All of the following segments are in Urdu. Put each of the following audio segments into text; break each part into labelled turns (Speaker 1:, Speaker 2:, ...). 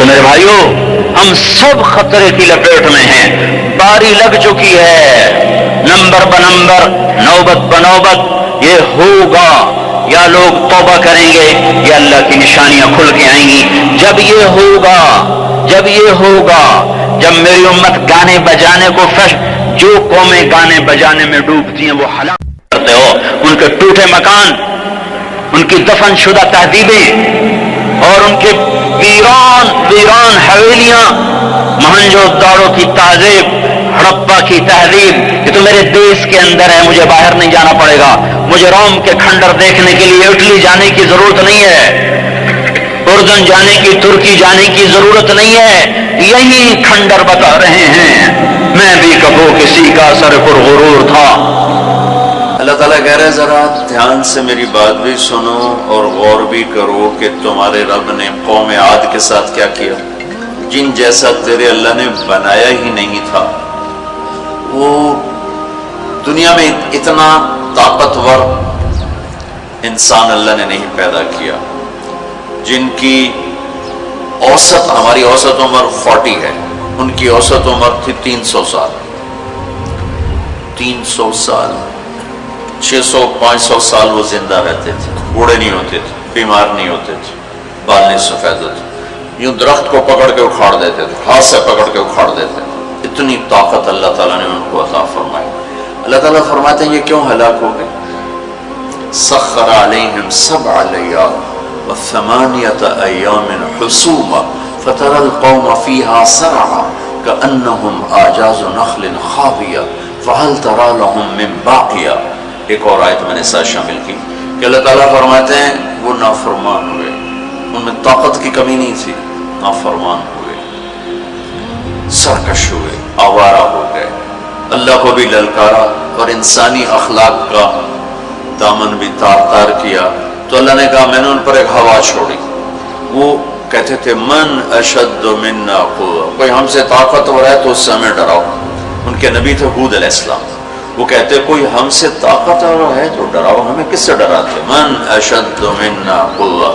Speaker 1: تو میرے بھائیوں ہم سب خطرے کی لپیٹ میں ہیں، باری لگ چکی ہے، نمبر بنمبر، نوبت بنوبت یہ ہوگا، یا لوگ توبہ کریں گے یا اللہ کی نشانیاں کھل کے آئیں گی۔ جب یہ ہوگا، جب میری امت گانے بجانے کو جو قومیں گانے بجانے میں ڈوبتی ہیں وہ ہلاک کرتے ہو، ان کے ٹوٹے مکان، ان کی دفن شدہ تہذیبیں اور ان کے ویران حویلیاں، مہنجو داڑو کی تہذیب، ہڑپا کی تہذیب، یہ تو میرے دیش کے اندر ہے، مجھے باہر نہیں جانا پڑے گا، مجھے روم کے کھنڈر دیکھنے کے لیے اٹلی جانے کی ضرورت نہیں ہے، اردن جانے کی، ترکی جانے کی ضرورت نہیں ہے، یہی کھنڈر بتا رہے ہیں میں بھی کبھی کسی کا سر پر غرور تھا۔
Speaker 2: اللہ تعالیٰ کہہ رہے ذرا دھیان سے میری بات بھی سنو اور غور بھی کرو کہ تمہارے رب نے قوم عاد کے ساتھ کیا کیا، جن جیسا تیرے اللہ نے بنایا ہی نہیں تھا۔ وہ دنیا میں اتنا طاقتور انسان اللہ نے نہیں پیدا کیا، جن کی اوسط، ہماری اوسط عمر 40 ہے، ان کی اوسط عمر تھی 300 سال، 300 سال، 600-500 سال وہ زندہ رہتے تھے، بوڑھے نہیں ہوتے تھے، بیمار نہیں ہوتے تھے، بال نہیں سفید ہوتے، یوں درخت کو پکڑ کے اکھاڑ دیتے تھے، ہاتھ سے پکڑ کے اکھاڑ دیتے تھے، اتنی طاقت اللہ تعالیٰ نے ان کو عطا فرمائی۔ اللہ تعالیٰ فرماتے ہیں یہ کیوں ہلاک ہو گئے؟ سخر علیہم 7 لیال و8 ایام حسوما فترى القوم فيها سرعا كأنهم أعجاز نخل خاوية فهل ترى لهم من باقية۔ ایک اور آیت میں نے ساتھ شامل کی کہ اللہ تعالیٰ فرماتے ہیں وہ نافرمان ہوئے، ان میں طاقت کی کمی نہیں تھی، نافرمان ہوئے، سرکش ہوئے، آوارہ ہو گئے، اللہ کو بھی للکارا اور انسانی اخلاق کا دامن بھی تار تار کیا۔ تو اللہ نے کہا میں نے ان پر ایک ہوا چھوڑی، وہ کہتے تھے من اشد منا قوة، کوئی ہم سے طاقتور ہے تو اس سے ہمیں ڈراؤ۔ ان کے نبی تھے ہود علیہ السلام، وہ کہتے کوئی ہم سے طاقتور ہے تو ڈراؤ، ہمیں کس سے ڈراتے؟ من اشد منا قوة،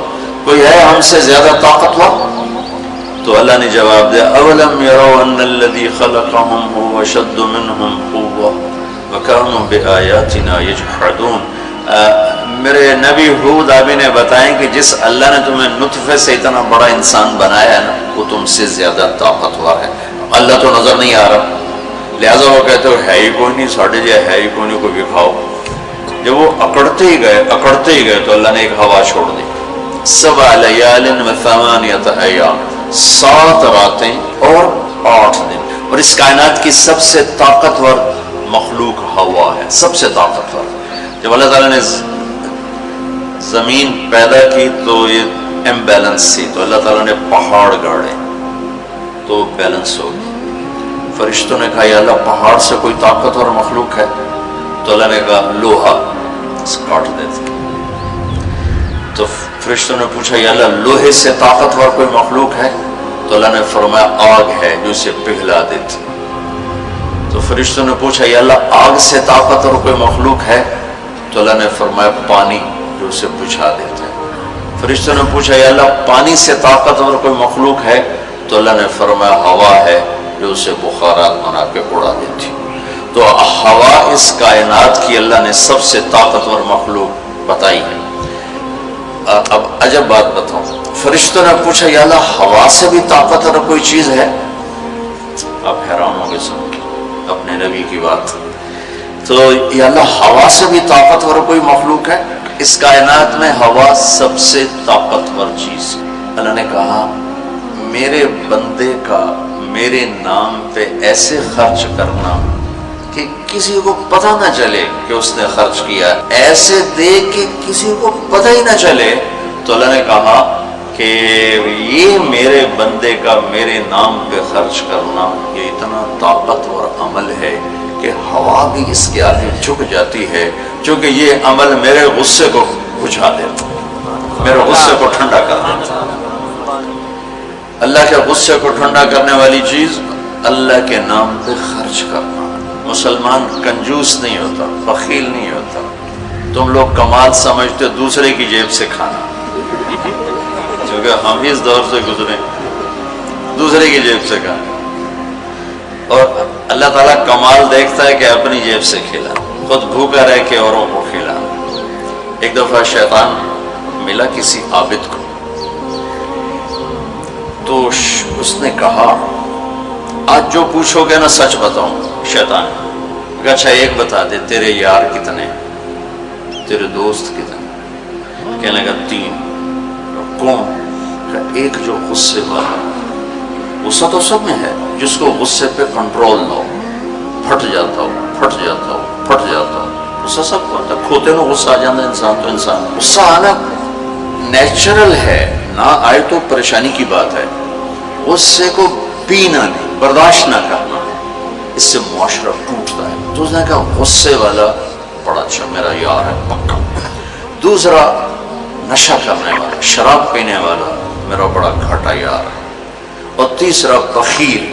Speaker 2: کوئی ہے ہم سے زیادہ طاقتور؟ تو اللہ نے جواب دیا اولم يروا ان الذي خلقهم هو اشد منهم قوة وكانوا بآياتنا يجحدون۔ میرے نبی ہود آبی نے بتائیں کہ جس اللہ نے تمہیں نطفے سے اتنا بڑا انسان بنایا ہے نا وہ تم سے زیادہ طاقتور ہے، اللہ تو نظر نہیں آ رہا، لہٰذا وہ کہتے ہو ہے ہی کوئی نہیں، ساڑھے جائے ہے ہی کوئی نہیں، کوئی دکھاؤ۔ جب وہ اکڑتے ہی گئے تو اللہ نے ایک ہوا چھوڑ دی، 7 لیال و8 ایام، 7 راتیں اور 8 دن، اور اس کائنات کی سب سے طاقتور مخلوق ہوا ہے، سب سے طاقتور۔ جب اللہ تعالیٰ نے زمین پیدا کی تو یہ امبیلنس تھی، تو اللہ تعالیٰ نے پہاڑ گاڑے تو بیلنس ہو گئی۔ فرشتوں نے کہا یا اللہ پہاڑ سے کوئی طاقتور مخلوق ہے؟ تو اللہ نے کہا لوہا، کاٹ دیتے۔ تو فرشتوں نے پوچھا یا اللہ لوہے سے طاقتور کوئی مخلوق ہے؟ تو اللہ نے فرمایا آگ ہے جو اسے پگھلا دیتی۔ تو فرشتوں نے پوچھا یا اللہ آگ سے طاقتور کوئی مخلوق ہے؟ تو اللہ نے فرمایا پانی جو اسے بجھا دیتا ہے۔ فرشتوں نے پوچھا یا اللہ پانی سے طاقتور کوئی مخلوق ہے؟ تو اللہ نے فرمایا ہوا ہے جو اسے بخارات بنا کے اڑا دیتی۔ تو ہوا اس کائنات کی اللہ نے سب سے طاقتور مخلوق بتائی ہے۔ اب عجب بات بتاؤں، فرشتوں نے پوچھا یا اللہ ہوا سے بھی طاقتور کوئی چیز ہے؟ آپ حیران ہوں گے سن کے اپنے نبی کی بات۔ تو یا اللہ ہوا سے بھی طاقتور کوئی مخلوق ہے؟ اس کائنات میں ہوا سب سے طاقتور چیز ہے۔ اللہ نے کہا میرے بندے کا میرے نام پہ ایسے خرچ کرنا کہ کسی کو پتہ نہ چلے کہ اس نے خرچ کیا، ایسے دے کہ کسی کو پتہ ہی نہ چلے۔ تو اللہ نے کہا کہ یہ میرے بندے کا میرے نام پہ خرچ کرنا یہ اتنا طاقتور عمل ہے کہ ہوا بھی اس کے آگے جھک جاتی ہے، چونکہ یہ عمل میرے غصے کو بجھا دیتا، میرے غصے کو ٹھنڈا کر دیتا۔ اللہ کے غصے کو ٹھنڈا کرنے والی چیز اللہ کے نام پہ خرچ کرنا۔ مسلمان کنجوس نہیں ہوتا، بخیل نہیں ہوتا۔ تم لوگ کمال سمجھتے دوسرے کی جیب سے کھانا، کیونکہ ہم اس دور سے گزرے دوسرے کی جیب سے کھانا. اور اللہ تعالیٰ کمال دیکھتا ہے کہ اپنی جیب سے کھلا، خود بھوکا رہ کے اوروں کو کھلا. ایک دفعہ شیطان ملا کسی عابد کو، تو اس نے کہا آج جو پوچھو گے نا سچ بتاؤں. شیطان کہ اچھا ایک بتا دے، تیرے یار کتنے، تیرے دوست کتنے؟ کہنے لگا 3. کون؟ کہ ایک جو غصے والا، غصہ تو سب میں ہے، جس کو غصے پہ کنٹرول نہ ہو، پھٹ جاتا ہو پھٹ جاتا ہو پھٹ جاتا ہو. غصہ سب کو آتا ہے، کھوتے نو غصہ آ جاتا ہے انسان. تو انسان غصہ آنا نیچرل ہے، نہ آئے تو پریشانی کی بات ہے. غصے کو پینا نہیں، برداشت نہ کرنا، اس سے معاشرہ ٹوٹتا ہے. تو اس نے کہا غصے والا بڑا اچھا میرا یار ہے پکا. دوسرا نشہ کرنے والا، شراب پینے والا میرا بڑا گھاٹا یار ہے. اور تیسرا بخیل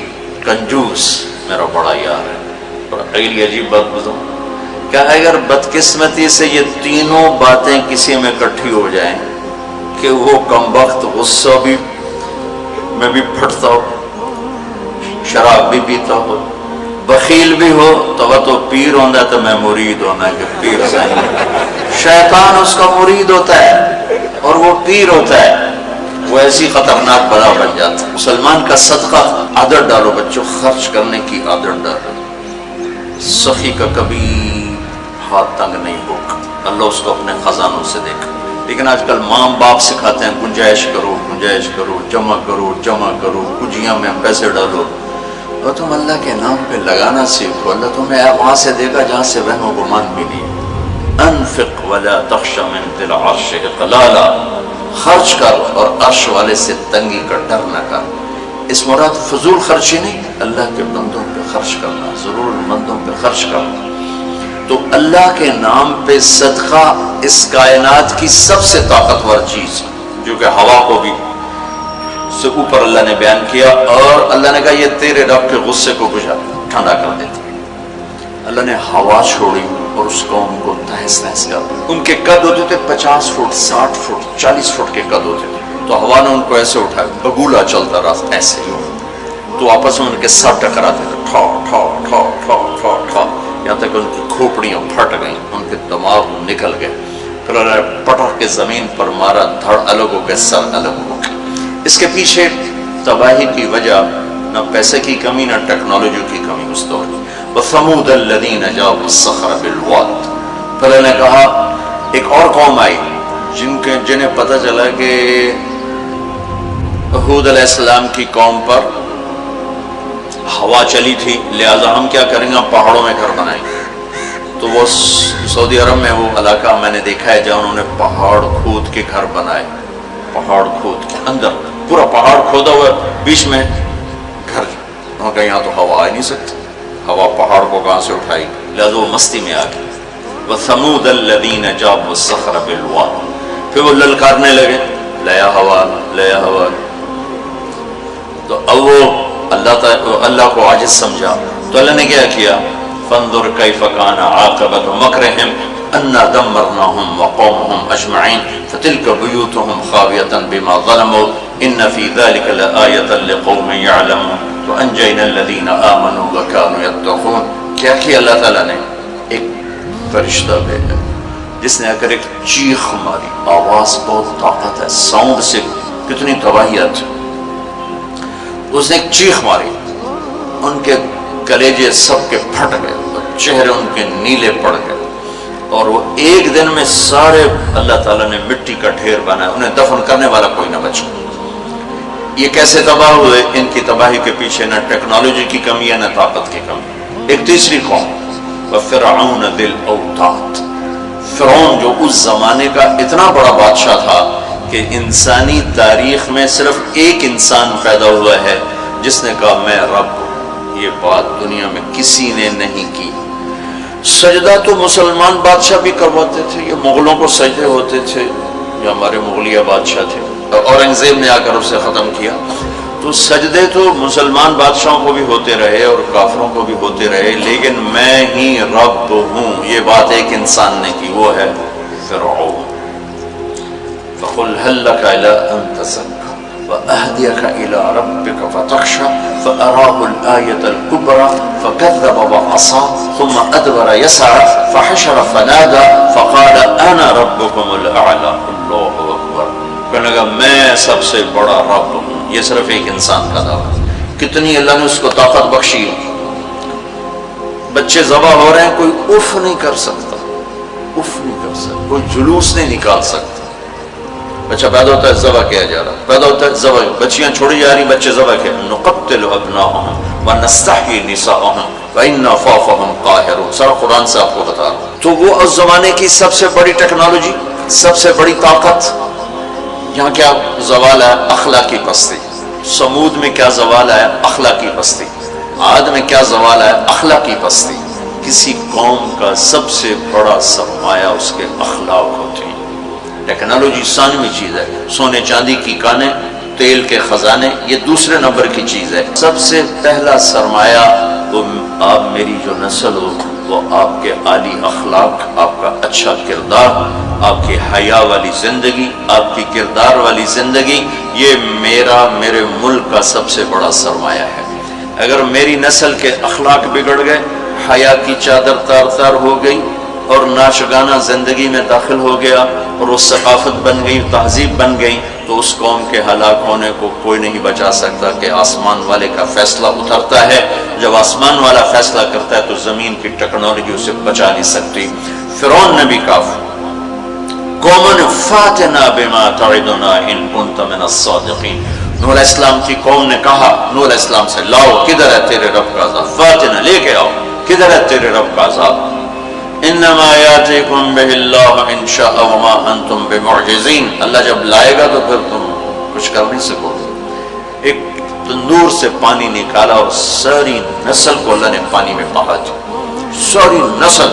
Speaker 2: کنجوس میرا بڑا یار ہے. اور اگلی عجیب بات بتاؤں، کہ اگر بدقسمتی سے یہ تینوں باتیں کسی میں اکٹھی ہو جائیں کہ وہ کمبخت غصہ بھی میں بھی پھٹتا ہو، شراب بھی پیتا ہو، بخیل بھی ہو، تو وہ تو پیر ہونا تو میں مرید ہونا کہ پیر صحیح. شیطان اس کا مرید ہوتا ہے اور وہ پیر ہوتا ہے. وہ ایسی خطرناک بلا بن جاتا ہے. مسلمان کا صدقہ عادت ڈالو بچوں، خرچ کرنے کی عادت ڈالو. سخی کا کبھی ہاتھ تنگ نہیں ہوگا، اللہ اس کو اپنے خزانوں سے دیکھا. لیکن آج کل ماں باپ سکھاتے ہیں گنجائش کرو گنجائش کرو، جمع کرو جمع کرو، کجیاں میں پیسے ڈالو. اور تم اللہ کے نام پہ لگانا سیکھو، اللہ تمہیں وہاں سے دے گا جہاں سے وہم و گمان بھی نہیں. انفق ولا تخش من ذی العرش اقلالا، خرچ کر اور عرش والے سے تنگی کا ڈر نہ کر. اس مراد فضول خرچی نہیں، اللہ کے بندوں پہ خرچ کرنا، ضرور مندوں پہ خرچ کرنا. تو اللہ کے نام پہ صدقہ اس کائنات کی سب سے طاقتور چیز، جو کہ ہوا کو بھی سے اوپر اللہ نے بیان کیا. اور اللہ نے کہا یہ تیرے رب کے غصے کو بجھا ٹھنڈا کر دیتا. اللہ نے ہوا چھوڑی اور اس قوم کو تہس نہس کر. ان کے قد ہوتے تھے 50 فٹ 60 فٹ 40 فٹ کے قد ہوتے تھے. تو ہوا نے ان کو ایسے اٹھایا، بگولا چلتا رہا ایسے ہی. تو آپس میں ان کے سر ٹکراتے تھے، ٹھا ٹھا ٹھا ٹھا ٹھا ٹھا، یہاں تک ان کی کھوپڑیاں پھٹ گئیں، ان کے دماغ نکل گئے. پھر اللہ نے پٹک کے زمین پر مارا، دھڑ الگ ہو گئے، سر الگ ہو گئے. اس کے پیچھے تباہی کی وجہ نہ پیسے کی کمی نہ ٹیکنالوجی کی کمی اس دور کی. وَثَمُودَ الَّذِينَ جَابُوا الصَّخْرَ بِالْوَادِ. پھر اللہ نے کہا ایک اور قوم آئی جنہیں پتہ چلا کہ ہود علیہ السلام کی قوم پر ہوا چلی تھی، لہذا ہم کیا کریں گے، ہم پہاڑوں میں گھر بنائیں گے. تو وہ سعودی عرب میں وہ علاقہ میں نے دیکھا ہے جہاں انہوں نے پہاڑ کھود کے گھر بنائے. پہاڑ کھود کے اندر پورا پہاڑ کھودا ہوا، بیچ میں گھر. انہوں نے یہاں تو ہوا آ نہیں سکتی، ہوا پہاڑ کو کہاں سے اٹھائی، لہذا وہ مستی میں آ گئی. وَثَمُودَ الَّذِينَ جَابُوا الصَّخْرَ بِالْوَادِ. پھر وہ للکارنے لگے، لیا ہوا لیا ہوا. تو اب وہ اللہ کو عاجز سمجھا. تو اللہ نے کیا کیا، فَانظُرْ كَيْفَ كَانَ عَاقِبَةُ مَكْرِهِمْ أَنَّا دَمَّرْنَاهُمْ وَقَوْمَهُمْ أَجْمَعِينَ فَتِلْكَ بُيُوتُهُمْ خَاوِيَةً بِمَا ظَلَمُوا إِنَّ فِي ذَلِكَ لَآيَةً لِقَوْمٍ يَعْلَمُونَ وَأَنْجَيْنَا الَّذِينَ آمَنُوا وَكَانُوا يَتَّقُونَ. کیا کیا اللہ تعالیٰ نے، ایک فرشتہ بھیجا جس نے اگر ایک چیخ ماری، آواز بہت طاقت ہے، ساؤنڈ سے کتنی تباہیت. اس نے ایک چیخ ماری، ان کے کلیجے سب کے پھٹ گئے، چہرے ان کے نیلے پڑ گئے. اور وہ ایک دن میں سارے اللہ تعالیٰ نے مٹی کا ڈھیر بنایا، انہیں دفن کرنے والا کوئی نہ بچا. یہ کیسے تباہ ہوئے؟ ان کی تباہی کے پیچھے نہ ٹیکنالوجی کی کمی ہے نہ طاقت کی کمی. ایک تیسری قوم، وَفِرْعَوْنَ ذِي الْأَوْتَادِ. فرعون جو اس زمانے کا اتنا بڑا بادشاہ تھا کہ انسانی تاریخ میں صرف ایک انسان پیدا ہوا ہے جس نے کہا میں رب ہوں. یہ بات دنیا میں کسی نے نہیں کی. سجدہ تو مسلمان بادشاہ بھی کرواتے تھے، یہ مغلوں کو سجدے ہوتے تھے، جو ہمارے مغلیہ بادشاہ تھے، اورنگزیب نے آ کر اسے ختم کیا. تو سجدے تو مسلمان بادشاہوں کو بھی ہوتے رہے اور کافروں کو بھی ہوتے رہے، لیکن میں ہی رب ہوں یہ بات ایک انسان نے کی، وہ ہے فرعون. فَقُلْ هَلْ لَكَ إِلَىٰ أَن تَزَكَّىٰ. وَأَهْدِيَكَ إِلَىٰ رَبِّكَ فَتَخْشَىٰ فَأَرَاهُ الْآيَةَ الْكُبْرَىٰ فَكَذَّبَ وَعَصَىٰ ثُمَّ أَدْبَرَ يَسْعَىٰ فَحَشَرَ فَنَادَىٰ فَقَالَ أَنَا رَبُّكُمُ الْأَعْلَىٰ اللہ اکبر. کہنے لگا میں سب سے بڑا رب ہوں. یہ صرف ایک انسان کا دعویٰ. کتنی اللہ نے اس کو طاقت بخشی ہے. بچے ذبح ہو رہے ہیں, کوئی اف نہیں کر سکتا, اف نہیں کر سکتا, کوئی جلوس نہیں نکال سکتا. بچہ پیدا ہوتا ہے ذبح کیا جا رہا, پیدا ہوتا ہے ذبح, بچیاں چھوڑی جا رہی, بچے ذبح کیا. نقتل ابناءهم ونستحيي نساءهم وإنا فوقهم قاهرون. سارا قرآن سے آپ کو بتا رہا ہوں. تو وہ اس زمانے کی سب سے بڑی ٹیکنالوجی, سب سے بڑی طاقت. یہاں کیا زوال ہے؟ اخلاقی پستی. سمود میں کیا زوال ہے؟ اخلاقی پستی. عاد میں کیا زوال ہے؟ اخلاقی پستی. کسی قوم کا سب سے بڑا سرمایہ اس کے اخلاق ہوتے ہیں. ٹیکنالوجی ثانوی چیز ہے, سونے چاندی کی کانیں, تیل کے خزانے, یہ دوسرے نمبر کی چیز ہے. سب سے پہلا سرمایہ وہ آپ میری جو نسل ہو, وہ آپ کے عالی اخلاق, آپ کا اچھا کردار, آپ کی حیا والی زندگی, آپ کی کردار والی زندگی. یہ میرے ملک کا سب سے بڑا سرمایہ ہے. اگر میری نسل کے اخلاق بگڑ گئے, حیا کی چادر تار تار ہو گئی اور ناچ گانا زندگی میں داخل ہو گیا اور وہ ثقافت بن گئی, تہذیب بن گئی, تو اس قوم کے ہلاک ہونے کو کوئی نہیں بچا سکتا. کہ آسمان والے کا فیصلہ اترتا ہے, جب آسمان والا فیصلہ کرتا ہے تو زمین کی ٹیکنالوجی اسے بچا نہیں سکتی. فرعون نے بھی کہا قومن فاتنا بما تعدنا ان كنت من الصادقین. نوح علیہ السلام کی قوم نے کہا نوح علیہ السلام سے, لاؤ کدھر ہے تیرے رب کا عذاب, فاتنا لے کے آؤ, کدھر ہے تیرے رب کا عذاب. انما یاتیکم بہ اللہ ان شاء وما انتم بمعجزین. اللہ جب لائے گا تو پھر تم کچھ کر نہیں سکو گے. ایک تندور سے پانی نکالا اور ساری نسل کو اللہ نے پانی میں بہا دیا, ساری نسل.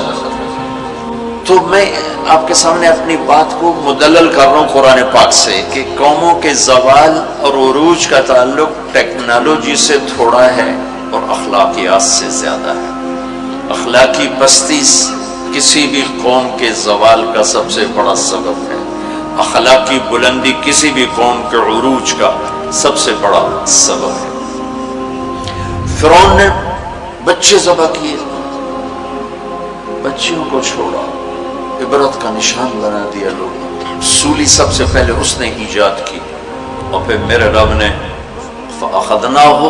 Speaker 2: تو میں آپ کے سامنے اپنی بات کو مدلل کر رہا ہوں قرآن پاک سے کہ قوموں کے زوال اور عروج کا تعلق ٹیکنالوجی سے تھوڑا ہے اور اخلاقیات سے زیادہ ہے. اخلاقی پستی کسی بھی قوم کے زوال کا سب سے بڑا سبب ہے. اخلاقی بلندی کسی بھی قوم کے عروج کا سب سے بڑا سبب ہے. فرعون نے بچے ذبح کیے, بچیوں کو چھوڑا, عبرت کا نشان بنا دیا لوگ. سولی سب سے پہلے اس نے ایجاد کی, اور پھر میرے رب نے فَأَخَذْنَاهُ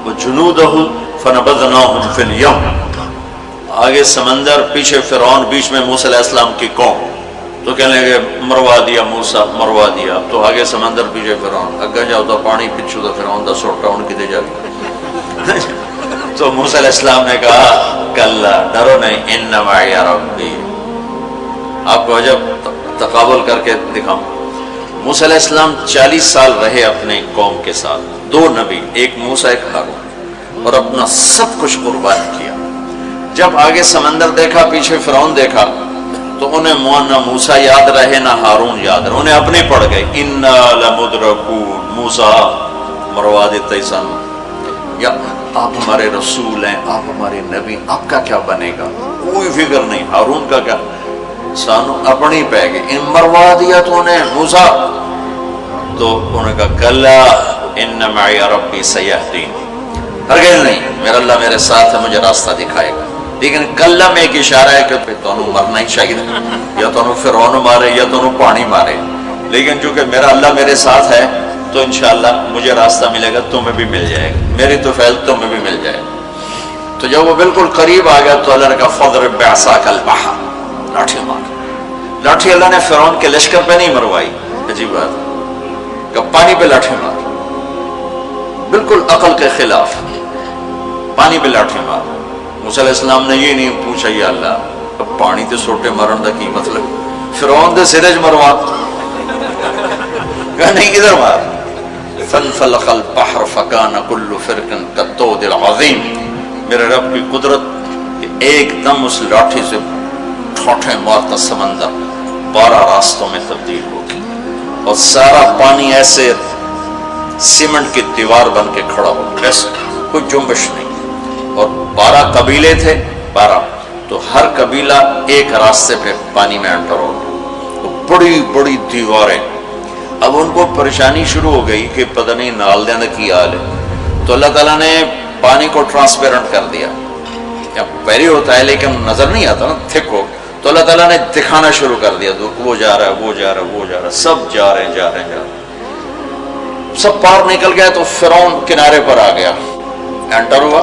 Speaker 2: وَجُنُودَهُ فَنَبَذْنَاهُمْ فِي الْيَمِّ. آگے سمندر, پیچھے فرعون, بیچ میں موسیٰ علیہ السلام کی قوم. تو کہنے لگے مروا دیا موسیٰ, مروا دیا. تو آگے سمندر, پیچھے فرعون. اگا جاؤ تو پانی, پچھو تو فرعون دا سوٹا ان کی دے جا. تو موسیٰ علیہ السلام نے کہا کلا, ڈرو نہیں, ان معی ربی. آپ کو عجب تقابل کر کے دکھاؤں. موسیٰ علیہ السلام 40 سال رہے اپنے قوم کے ساتھ, 2 نبی, ایک موسیٰ ایک ہارون, اور اپنا سب کچھ قربان کیا. جب آگے سمندر دیکھا, پیچھے فرعون دیکھا, تو انہیں نہ موسیٰ یاد رہے نہ ہارون یاد رہے, انہیں اپنے پڑ گئے. انا لمدرکون, موسیٰ مروا دیتا سن, یا آپ ہمارے رسول ہیں, آپ ہمارے نبی, آپ کا کیا بنے گا, کوئی فکر نہیں. ہارون کا کیا, سانو اپنی پہ گئے, ان مروا دیا تو انہیں موسیٰ. تو انہوں نے کہا کلا ان معی ربی سیہدین. ہرگز نہیں, میرا اللہ میرے ساتھ ہے, مجھے راستہ دکھائے گا. لیکن کلا میں ایک اشارہ ہے کہ تمہیں مرنا ہی چاہیے, یا تمہیں فرعون مارے یا تمہیں پانی مارے. لیکن چونکہ میرا اللہ میرے ساتھ ہے تو انشاءاللہ مجھے راستہ ملے گا, تمہیں بھی مل جائے گا, میری تو فیل تمہیں بھی مل جائے گا. تو جب وہ بالکل قریب آ گیا تو اللہ نے کہا فضرب بعصاک البحر, لاٹھی مار. لاٹھی اللہ نے فرعون کے لشکر پہ نہیں مروائی, عجیب بات, کہ پانی پہ لاٹھی مار, بالکل عقل کے خلاف, پانی پہ لاٹھی مار. موسیٰ علیہ السلام نے یہ نہیں پوچھا یا اللہ اب پانی تے سوٹے مرن دا کی مطلب, فرعون دے سرج مروا, کہا نہیں ادھر مار. فانفلق البحر فکان کل فرق کالطود العظیم. میرے رب کی قدرت کہ ایک دم اس لاٹھی سے ٹھوٹے مارتا سمندر 12 راستوں میں تبدیل ہو گئی, اور سارا پانی ایسے سیمنٹ کی دیوار بن کے کھڑا ہو, ایسے کوئی جنبش نہیں. اور 12 قبیلے تھے, 12, تو ہر قبیلہ ایک راستے پہ پانی میں انٹر ہو گیا. بڑی بڑی دیواریں, اب ان کو پریشانی شروع ہو گئی کہ پتہ نہیں نال دے اندر کی حال ہے. تو اللہ تعالیٰ نے پانی کو ٹرانسپیرنٹ کر دیا. پہلے ہوتا ہے لیکن نظر نہیں آتا نا، تھک ہو. تو اللہ تعالیٰ نے دکھانا شروع کر دیا، وہ جا رہا ہے، وہ جا رہا ہے، وہ جا رہا ہے، سب جا رہے ہیں. سب پار نکل گیا تو فرعون کنارے پر آ گیا، انٹر ہوا،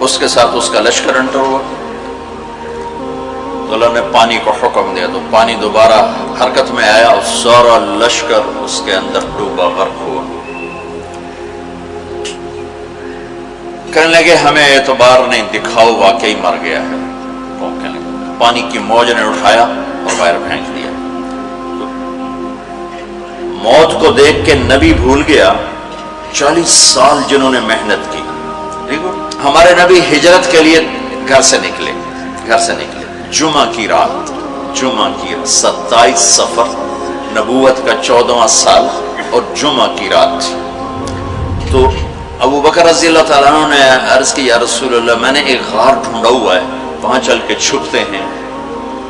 Speaker 2: اس کے ساتھ اس کا لشکر انٹر ہوا. تو اللہ نے پانی کو حکم دیا تو پانی دوبارہ حرکت میں آیا اور سارا لشکر اس کے اندر ڈوبا، غرق ہوا. کہنے لگے ہمیں اعتبار نہیں، دکھاؤ واقعی مر گیا ہے. پانی کی موج نے اٹھایا اور باہر پھینک دیا. موت کو دیکھ کے نبی بھول گیا 40 سال جنہوں نے محنت کی. ہمارے نبی ہجرت کے لیے گھر سے نکلے. جمعہ کی رات 27 صفر، نبوت کا 14واں سال اور جمعہ کی رات تھی. تو ابو بکر رضی اللہ تعالیٰ عنہ نے عرض کی یا رسول اللہ میں نے ایک غار ڈھونڈا ہوا ہے، وہاں چل کے چھپتے ہیں،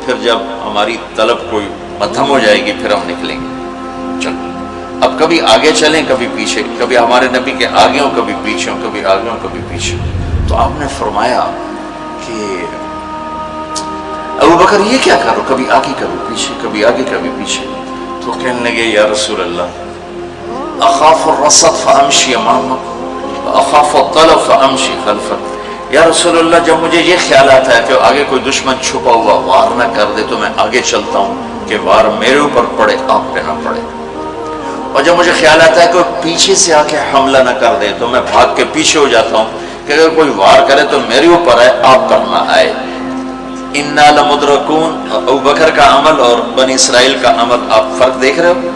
Speaker 2: پھر جب ہماری طلب کوئی مدھم ہو جائے گی پھر ہم نکلیں گے. چلو اب کبھی آگے چلیں کبھی پیچھے، کبھی ہمارے نبی کے آگے ہوں کبھی پیچھے ہوں، کبھی آگے ہوں کبھی پیچھے. تو آپ نے فرمایا کہ ابو بکر یہ کیا کرو، کبھی آگے کبھی پیچھے، کبھی آگے کبھی پیچھے. تو کہنے لگے یا رسول اللہ اخاف الرصد فامشی امامک اخاف الطلب فامشی خلفک. یا رسول اللہ جب مجھے یہ خیال آتا ہے کہ آگے کوئی دشمن چھپا ہوا وار نہ کر دے تو میں آگے چلتا ہوں کہ وار میرے اوپر پڑے آپ پہ نہ پڑے، اور جب مجھے خیال آتا ہے کہ پیچھے سے آ کے حملہ نہ کر دے تو میں بھاگ کے پیچھے ہو جاتا ہوں کہ اگر کوئی وار کرے تو میرے اوپر آئے آپ پر نہ آئے. انا لمدرکون. ابو بکر کا عمل اور بنی اسرائیل کا عمل آپ فرق دیکھ رہے ہو.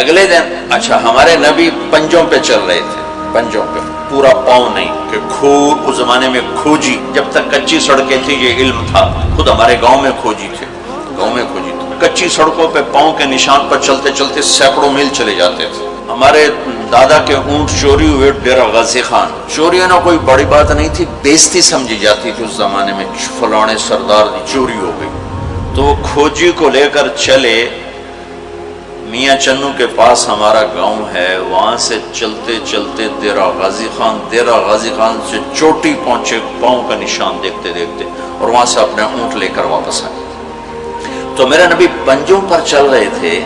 Speaker 2: اگلے دن اچھا ہمارے نبی پنجوں پہ چل رہے تھے، پنجوں پہ، پورا پاؤں نہیں کہ کھور. اس زمانے میں کھوجی، جب تک کچی سڑکیں تھی یہ علم تھا. خود ہمارے گاؤں میں کھوجی تھے، کچی سڑکوں پہ پاؤں کے نشان پر چلتے چلتے سینکڑوں میل چلے جاتے تھے. ہمارے دادا کے اونٹ چوری ہوئے ڈیرہ غازی خان. چوری ہونا کوئی بڑی بات نہیں تھی، بےزتی سمجھی جاتی تھی اس زمانے میں، فلانے سردار کی چوری ہو گئی. تو وہ کھوجی کو لے کر چلے میاں چنو کے پاس ہمارا گاؤں ہے، وہاں سے چلتے چلتے ڈیرہ غازی خان سے چوٹی پہنچے، پاؤں کا نشان دیکھتے دیکھتے، اور وہاں سے اپنے اونٹ لے کر واپس آئے. تو میرے نبی پنجوں پر چل رہے تھے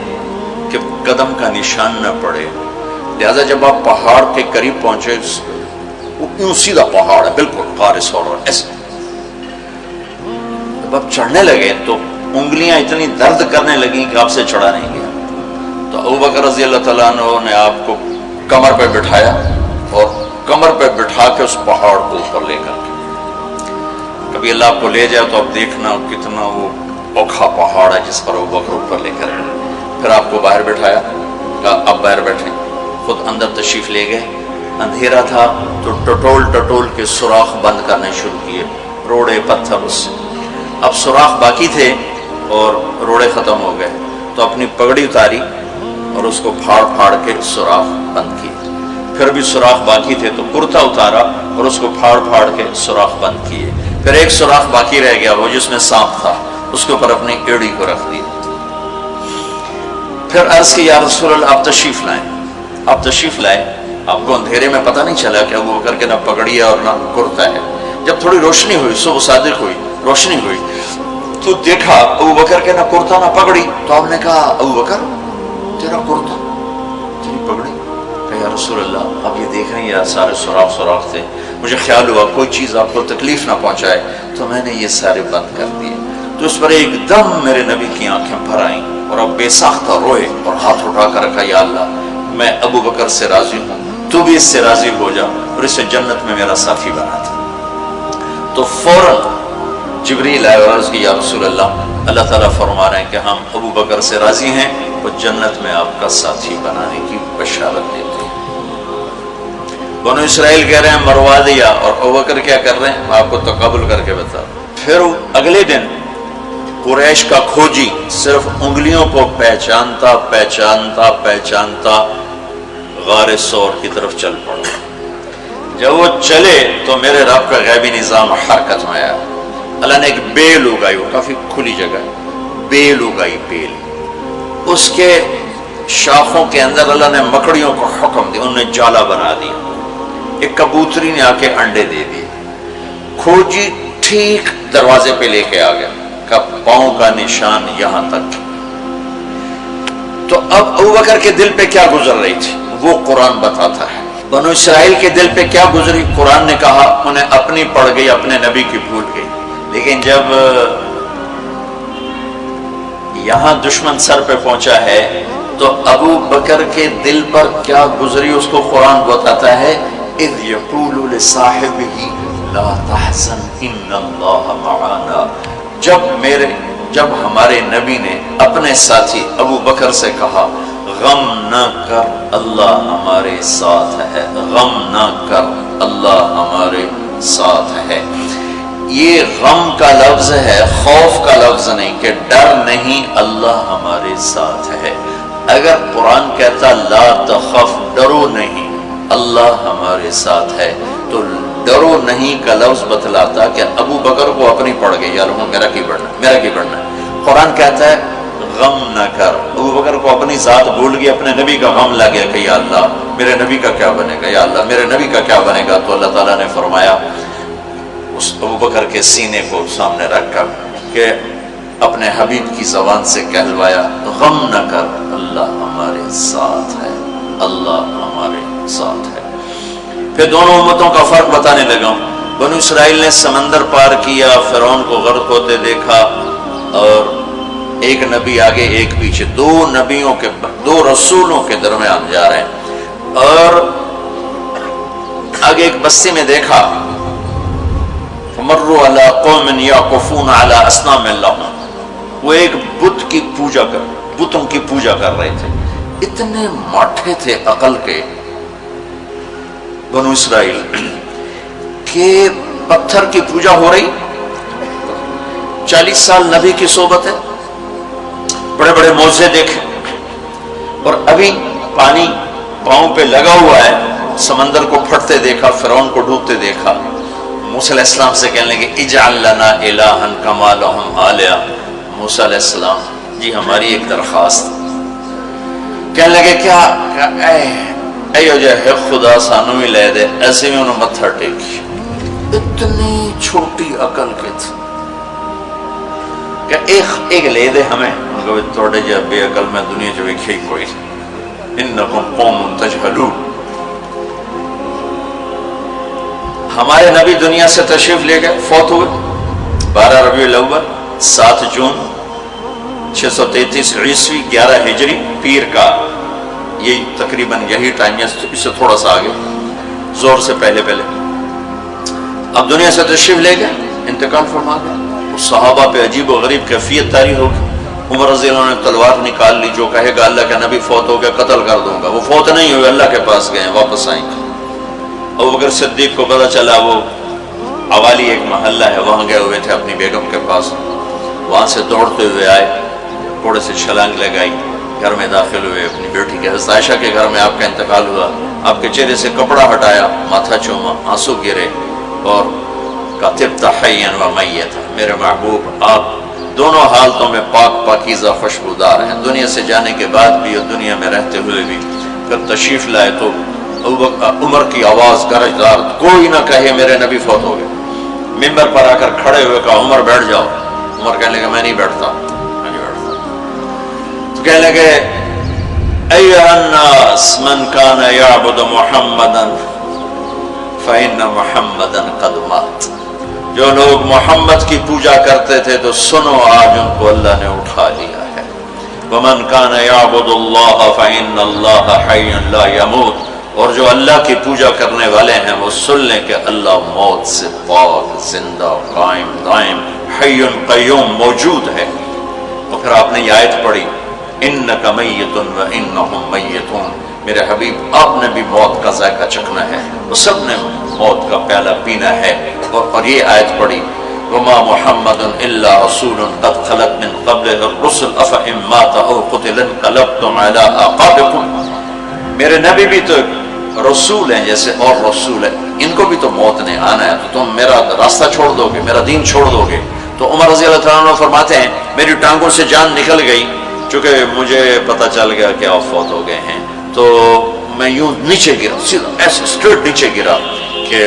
Speaker 2: کہ قدم کا نشان نہ پڑے. لہذا جب آپ پہاڑ کے قریب پہنچے، وہ یوں سیدھا پہاڑ ہے بالکل خارش ہو رہا ایسے. جب آپ چڑھنے لگے تو انگلیاں اتنی درد کرنے لگیں کہ آپ سے چڑھا نہیں گیا. تو ابو بکر رضی اللہ تعالیٰ عنہ نے آپ کو کمر پہ بٹھایا اور کمر پہ بٹھا کے اس پہاڑ کو اوپر لے کر کے، کبھی اللہ آپ کو لے جائے تو آپ دیکھنا کتنا وہ اوکھا پہاڑ ہے جس پر ابو بکر اوپر لے کر گئے. پھر آپ کو باہر بٹھایا، کہا آپ باہر بیٹھیں. خود اندر تشریف لے گئے. اندھیرا تھا تو ٹٹول کے سوراخ بند کرنے شروع کیے، روڑے پتھر اس سے. اب سوراخ باقی تھے اور روڑے ختم ہو گئے تو اپنی پگڑی اتاری اور اس کو پھاڑ کے سوراخ بند کیے. پھر بھی سوراخ باقی تھے تو کرتا اتارا اور اس کو پھاڑ کے سوراخ بند کیے. پھر ایک سوراخ باقی رہ گیا، وہ جس میں سانپ تھا، اس کے اوپر اپنی ایڑی کو رکھ دی. پھر عرض کی یا رسول اللہ آپ تشریف لائیں. آپ کو اندھیرے میں پتہ نہیں چلا کہ ابو بکر کے نہ پگڑی ہے اور نہ کرتا ہے. جب تھوڑی روشنی ہوئی، صبح صادق ہوئی، روشنی ہوئی تو دیکھا ابو بکر کے نہ کرتا نہ پگڑی. تو آپ نے کہا ابو بکر تیرا کرتا تیری پگڑی؟ کہ یا رسول اللہ آپ یہ دیکھ رہے ہیں سارے سوراخ تھے، مجھے خیال ہوا کوئی چیز آپ کو تکلیف نہ پہنچائے تو میں نے یہ سارے بند کر دیے. تو اس پر ایک دم میرے نبی کی آنکھیں بھر آئیں اور اب بے ساختہ روئے اور ہاتھ اٹھا کر رکھا یا اللہ میں ابو بکر سے راضی ہوں، تو بھی اس سے راضی ہو جا اور اسے جنت میں میرا ساتھی بنا تھا. تو فوراً جبریل آئے اور عرض کی یا رسول اللہ تعالیٰ فرما رہے ہیں کہ ہم ابو بکر سے راضی ہیں، وہ جنت میں آپ کا ساتھی بنانے کی بشارت دیتے ہیں. بنو اسرائیل کہہ رہے ہیں مروا دیا، اور ابو بکر کیا کر رہے ہیں میں آپ کو تقابل کر کے بتا. پھر اگلے دن قریش کا کھوجی صرف انگلیوں کو پہچانتا غار سور کی طرف چل پڑا. جب وہ چلے تو میرے رب کا غیبی نظام حرکت میں آیا. اللہ نے ایک بیل اگائی، وہ کافی کھلی جگہ ہے، بیل اگائی. بیل اس کے شاخوں کے اندر اللہ نے مکڑیوں کو حکم دیا، انہیں جالا بنا دیا، ایک کبوتری نے آ کے انڈے دے دیے، کھوجی ٹھیک دروازے پہ لے کے آ گیا کہ پاؤں کا نشان یہاں تک۔ تو اب ابوبکر کے دل پہ کیا گزر رہی تھی وہ قرآن بتاتا ہے، بنو اسرائیل کے دل پہ کیا گزری قرآن نے کہا، انہیں اپنی پڑ گئی، اپنے نبی کی بھول گئی۔ لیکن جب یہاں دشمن سر پہ پہنچا ہے تو ابو بکر کے دل پر کیا گزری اس کو قرآن بتاتا ہے، اذ یقول لصاحبہ لا تحزن ان اللہ معنا، جب ہمارے نبی نے اپنے ساتھی ابو بکر سے کہا غم نہ کر اللہ ہمارے ساتھ ہے، غم نہ کر اللہ ہمارے ساتھ ہے۔ یہ غم کا لفظ ہے، خوف کا لفظ نہیں، کہ ڈر نہیں، اللہ ہمارے ساتھ ہے۔ اگر قرآن کہتا لا تخف، ڈرو نہیں، اللہ ہمارے ساتھ ہے، تو ڈرو نہیں کا لفظ بتلاتا کہ ابو بکر کو اپنی پڑ گئی، یار میرا کی بڑھنا ہے۔ قرآن کہتا ہے غم نہ کر، ابو بکر کو اپنی ذات بھول گئی، اپنے نبی کا غم لگ گیا کہ یا اللہ میرے نبی کا کیا بنے گا، یا اللہ میرے نبی کا کیا بنے گا۔ تو اللہ تعالیٰ نے فرمایا اس ابو بکر کے سینے کو سامنے رکھ کر کہ اپنے حبیب کی زبان سے کہلوایا غم نہ کر اللہ ہمارے ساتھ ہے، اللہ ہمارے ساتھ ہے۔ پھر دونوں امتوں کا فرق بتانے لگا۔ بنو اسرائیل نے سمندر پار کیا، فرعون کو غرق ہوتے دیکھا، اور ایک نبی آگے ایک پیچھے، دو رسولوں کے درمیان جا رہے ہیں، اور آگے ایک بستی میں دیکھا فمروا علی قوم یعکفون علی اصنام لہم، وہ ایک بتوں کی پوجا کر رہے تھے۔ اتنے ماٹھے تھے عقل کے بنو اسرائیل کہ پتھر کی پوجا ہو رہی، 40 سال نبی کی صحبت ہے، بڑے بڑے معجزے دیکھے، اور ابھی پانی پاؤں پہ لگا ہوا ہے، سمندر کو پھٹتے دیکھا، فرعون کو ڈوبتے دیکھا۔ موسیٰ علیہ السلام سے کہنے لگے اجعل لنا الہا کما لہم آلیہ، موسیٰ علیہ السلام جی ہماری ایک درخواست۔ کہنے لگے کیا، اے جو ہے خدا سانو ہی لے دے، ایسے میں انہوں متھر ٹیکی۔ اتنی چھوٹی عقل کے تھے کہ ایک لے دے ہمیں، ان کو توڑے جا بے عقل میں دنیا جو ایک ہی کوئی، انکم قوم تجہلون۔ ہمارے نبی دنیا سے تشریف لے گئے، فوت ہوئے 12 ربیع الاول 7 جون 633 عیسوی 11 ہجری، پیر کا یہ تقریباً یہی ٹائم ہے، اس سے تھوڑا سا آگے، زور سے پہلے۔ اب دنیا سے تشریف لے گئے، انتقال فرما گئے۔ صحابہ پہ عجیب و غریب کیفیت طاری ہوگی۔ عمر رضی اللہ عنہ نے تلوار نکال لی، جو کہے گا اللہ کا نبی فوت ہو گیا قتل کر دوں گا، وہ فوت نہیں ہوئے، اللہ کے پاس گئے، واپس آئیں گے۔ ابوبکر صدیق کو پتہ چلا، وہ عوالی ایک محلہ ہے، وہاں گئے ہوئے تھے اپنی بیگم کے پاس، وہاں سے دوڑتے ہوئے آئے، تھوڑے سے چھلانگ لگائی، گھر میں داخل ہوئے، اپنی بیٹی کے حضرت عائشہ کے گھر میں آپ کا انتقال ہوا، آپ کے چہرے سے کپڑا ہٹایا، ماتھا چوما، آنسو گرے، اور کہا طبت حیا و میتا، میرے محبوب آپ دونوں حالتوں میں پاک پاکیزہ خوشبودار ہیں، دنیا سے جانے کے بعد بھی اور دنیا میں رہتے ہوئے بھی۔ پھر تشریف لائے تو عمر کی آواز گرجدار، کوئی نہ کہے میرے نبی فوت ہو گئے۔ ممبر پر آ کر کھڑے ہوئے کہا عمر بیٹھ جاؤ۔ عمر کہنے لگے میں نہیں بیٹھتا۔ تو کہنے لگے ایھا الناس من کان یعبد محمدا فإن محمدا قد مات، جو لوگ محمد کی پوجا کرتے تھے تو سنو آج ان کو اللہ نے اٹھا لیا ہے۔ ومن کان یعبد اللہ فإن اللہ حی لا یموت، اور جو اللہ کی پوجا کرنے والے ہیں وہ سن لیں کہ اللہ موت سے پاک، زندہ، قائم دائم، حی قیوم، موجود ہے۔ اور پھر آپ نے یہ آیت پڑھی انک میت و انہم میتون، میرے حبیب آپ نے بھی موت کا ذائقہ چکھنا ہے، وہ سب نے موت کا پیالہ پینا ہے۔ اور یہ آیت پڑھی وما محمد الا رسول قد خلت من قبلہ الرسل افإن مات او قتل انقلبتم علی اعقابکم، میرے نبی بھی تو رسول ہیں جیسے اور رسول ہیں، ان کو بھی تو موت نے آنا ہے، تو تم میرا راستہ چھوڑ دو گے، میرا دین چھوڑ دو گے۔ تو عمر رضی اللہ عنہ فرماتے ہیں میری ٹانگوں سے جان نکل گئی چونکہ مجھے پتہ چل گیا کہ آپ فوت ہو گئے ہیں تو میں یوں نیچے گرا، سیدھا ایسے اسٹریٹ نیچے گرا کہ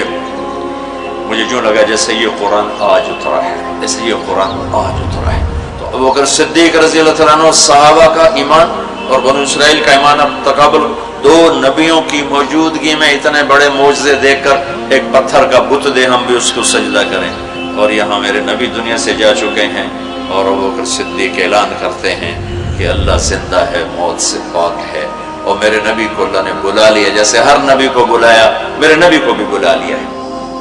Speaker 2: مجھے یوں لگا جیسے یہ قرآن آج اترا ہے، جیسے یہ قرآن آج اترا ہے۔ تو ابوبکر صدیق رضی اللہ تعالیٰ عنہ صحابہ کا ایمان اور بنو اسرائیل کا ایمان اب تقابل، دو نبیوں کی موجودگی میں اتنے بڑے معجزے دیکھ کر ایک پتھر کا بت دے ہم بھی اس کو سجدہ کریں، اور یہاں میرے نبی دنیا سے جا چکے ہیں اور ابوبکر صدیق اعلان کرتے ہیں کہ اللہ زندہ ہے، موت سے پاک ہے، اور میرے نبی کو اللہ نے بلا لیا جیسے ہر نبی کو بلایا، میرے نبی کو بھی بلا لیا ہے۔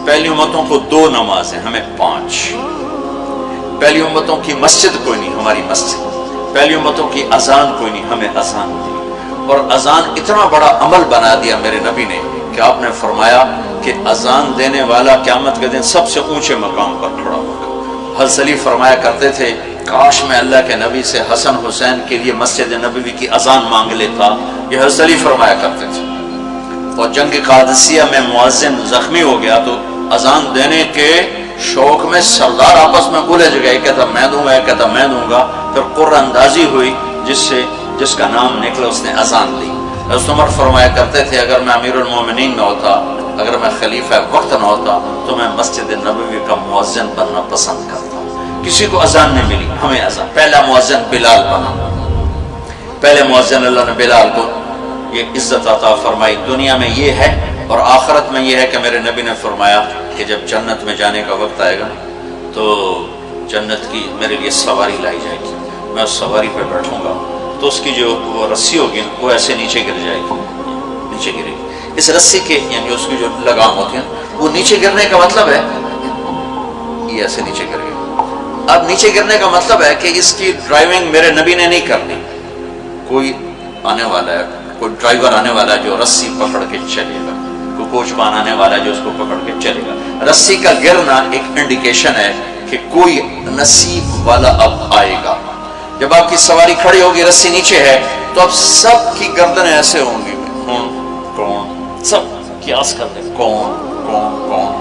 Speaker 2: پہلی امتوں کو 2 نمازیں، ہمیں 5۔ پہلی امتوں کی مسجد کوئی نہیں، ہماری مسجد۔ پہلی امتوں کی اذان کوئی نہیں، ہمیں اذان دی، اور اذان اتنا بڑا عمل بنا دیا میرے نبی نے کہ آپ نے فرمایا کہ اذان دینے والا قیامت کے دن سب سے اونچے مقام پر کھڑا ہوگا۔ حضرت علی فرمایا کرتے تھے کاش میں اللہ کے نبی سے حسن حسین کے لیے مسجد نبوی کی اذان مانگ لیتا، یہ حضرت علی فرمایا کرتے تھے۔ اور جنگ قادسیہ میں مؤذن زخمی ہو گیا تو اذان دینے کے شوق میں سردار آپس میں الجھ گئے، ایک کہتا میں دوں گا، ایک کہتا میں دوں گا، پھر قرہ اندازی ہوئی جس کا نام نکلا اس نے اذان دی۔ حضرت عمر فرمایا کرتے تھے اگر میں امیر المومنین نہ ہوتا، اگر میں خلیفہ وقت نہ ہوتا تو میں مسجد نبوی کا مؤذن بننا پسند کرتا۔ کسی کو اذان نہیں ملی، ہمیں اذان۔ پہلا مؤذن بلال بنا، پہلے مؤذن اللہ نے بلال کو یہ عزت عطا فرمائی۔ دنیا میں یہ ہے اور آخرت میں یہ ہے کہ میرے نبی نے فرمایا کہ جب جنت میں جانے کا وقت آئے گا تو جنت کی میرے لیے سواری لائی جائے گی، میں اس سواری پہ بیٹھوں گا تو اس کی جو وہ رسی ہوگی وہ ایسے نیچے گر جائے گی، نیچے گرے گی۔ اس رسی کے یعنی اس کی جو لگام ہوتی ہے وہ نیچے گرنے کا مطلب ہے یہ ایسے نیچے گر گئی۔ اب نیچے گرنے کا مطلب ہے کہ اس کی ڈرائیونگ میرے نبی نے نہیں کرنی، کوئی آنے والا ہے، کوئی ڈرائیور آنے والا ہے جو رسی پکڑ کے چلے گا، کوئی کوچوان آنے والا ہے جو اس کو پکڑ کے چلے گا۔ رسی کا گرنا ایک انڈیکیشن ہے کہ کوئی نصیب والا اب آئے گا۔ جب آپ کی سواری کھڑی ہوگی، رسی نیچے ہے، تو اب سب کی گردنیں ایسے ہوں گی، کون، سب قیاس کرتے کون کون کون۔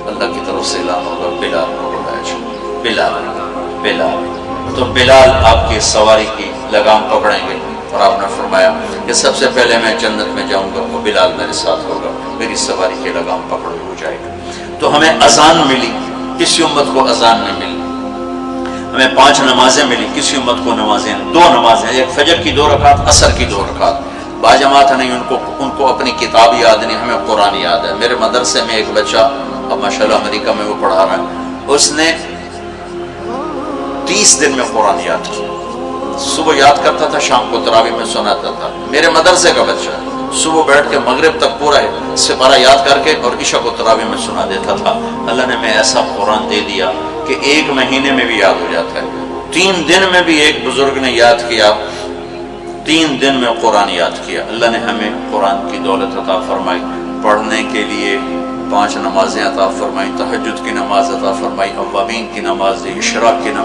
Speaker 2: اللہ کی طرف سے اعلان ہوگا بلال کو بلایا جائے، بلال بلال۔ تو بلال آپ کی سواری کی لگام پکڑیں گے، اور آپ نے فرمایا کہ سب سے پہلے میں جنت میں جاؤں گا وہ بلال میرے ساتھ ہوگا، میری سواری کی لگام پکڑ ہو جائے گا۔ تو ہمیں اذان ملی، کسی امت کو اذان نہیں ملی۔ ہمیں 5 نمازیں ملی، کسی امت کو نمازیں 2 نمازیں، ایک فجر کی 2 رکعت، عصر کی 2 رکعت۔ باجماعت نہیں، ان کو اپنی کتاب یاد نہیں، ہمیں قرآن یاد ہے۔ میرے مدرسے میں ایک بچہ اب ماشاءاللہ امریکہ میں وہ پڑھا رہا ہے، اس نے 30 دن میں قرآن یاد کیا۔ صبح یاد کرتا تھا، شام کو تراویح میں سناتا تھا۔ میرے مدرسے کا بچہ ہے، صبح بیٹھ کے مغرب تک پورا سپارہ یاد کر کے اور عشاء کو تراویح میں سنا دیتا تھا۔ اللہ نے میں ایسا قرآن دے دیا کہ 1 مہینے میں بھی یاد ہو جاتا ہے۔ 3 دن میں بھی ایک بزرگ نے یاد کیا، 3 دن میں قرآن یاد کیا۔ اللہ نے ہمیں قرآن کی دولت عطا فرمائی، پڑھنے کے لیے 5 نمازیں عطا فرمائی، تہجد کی نماز عطا فرمائی، اوابین کی نماز، اشراق کی نماز۔